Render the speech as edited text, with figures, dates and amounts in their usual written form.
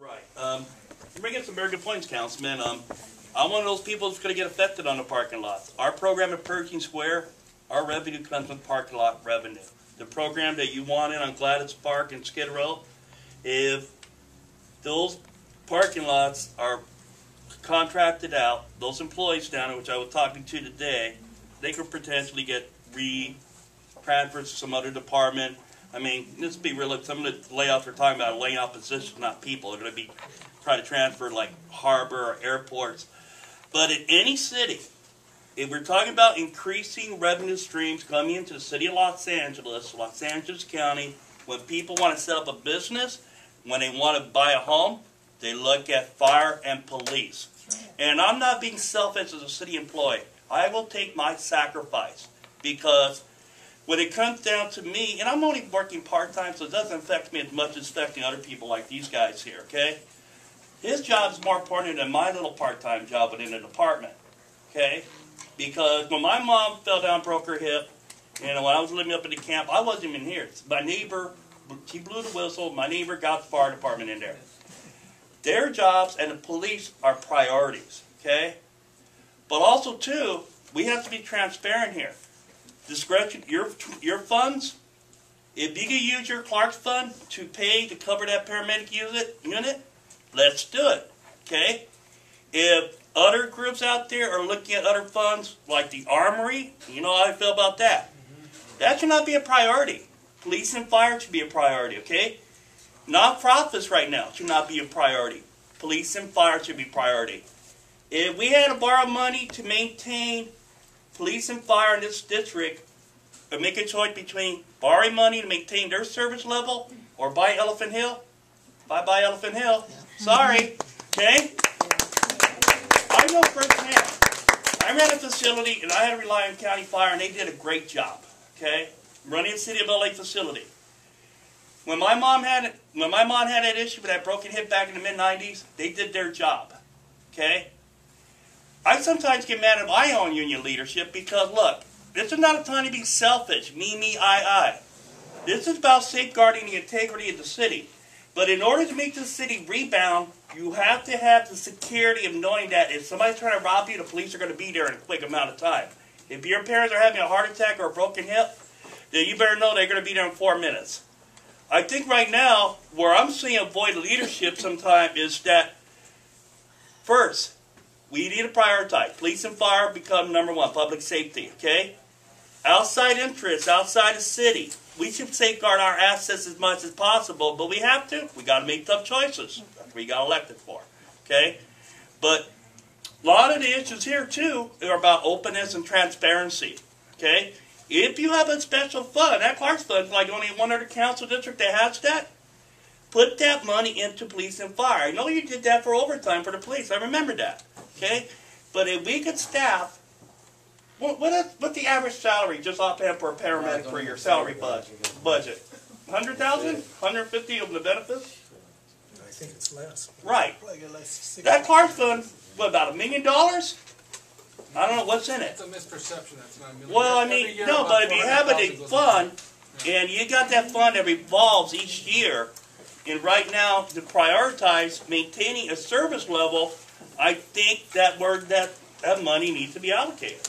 Right. You bring in some very good points, Councilman. I'm one of those people that's going to get affected on the parking lots. Our program at Pershing Square, our revenue comes from parking lot revenue. The program that you want in on Gladys Park and Skid Row, if those parking lots are contracted out, those employees down there, which I was talking to today, they could potentially get transferred to some other department. I mean, let's be real. Some of the layoffs we're talking about are laying off positions, not people. They're going to be trying to transfer like harbor or airports. But in any city, if we're talking about increasing revenue streams coming into the city of Los Angeles County, when people want to set up a business, when they want to buy a home, they look at fire and police. And I'm not being selfish as a city employee. I will take my sacrifice because when it comes down to me, and I'm only working part-time, so it doesn't affect me as much as it's affecting other people like these guys here, okay? His job is more important than my little part-time job within the department, okay? Because when my mom fell down, broke her hip, and when I was living up in the camp, I wasn't even here. My neighbor, she blew the whistle, my neighbor got the fire department in there. Their jobs and the police are priorities, okay? But also, too, we have to be transparent here. Discretion, your funds, if you can use your Clark's fund to pay to cover that paramedic unit, let's do it, okay? If other groups out there are looking at other funds, like the Armory, you know how I feel about that. That should not be a priority. Police and fire should be a priority, okay? Non-profits right now should not be a priority. Police and fire should be priority. If we had to borrow money to maintain police and fire in this district, or make a choice between borrowing money to maintain their service level or buy Elephant Hill, if I buy Elephant Hill, sorry, okay? I know firsthand. I ran a facility and I had to rely on county fire and they did a great job, okay? Running a city of LA facility. When my mom had that issue with that broken hip back in the mid-90s, they did their job, okay? I sometimes get mad at my own union leadership because, look, this is not a time to be selfish, me, I. This is about safeguarding the integrity of the city. But in order to make the city rebound, you have to have the security of knowing that if somebody's trying to rob you, the police are going to be there in a quick amount of time. If your parents are having a heart attack or a broken hip, then you better know they're going to be there in 4 minutes. I think right now, where I'm seeing avoid leadership sometimes is that, first, we need to prioritize. Police and fire become #1, public safety, okay? Outside interests, outside the city, we should safeguard our assets as much as possible, but we have to. We got to make tough choices. That's what we got elected for, okay? But a lot of the issues here, too, are about openness and transparency, okay? If you have a special fund, that Clark's fund is like only one other council district that has that, put that money into police and fire. I know you did that for overtime for the police. I remember that, okay? But if we could staff, what's the average salary just offhand for a paramedic for your salary budget? 100,000? 150 of the benefits? I think it's less. Right. That Clark's fund, what, about $1 million? I don't know what's in it. It's a misperception. That's not a million. Well, I mean, no, but if you have a fund, and you got that fund that revolves each year, and right now to prioritize maintaining a service level, I think that money needs to be allocated.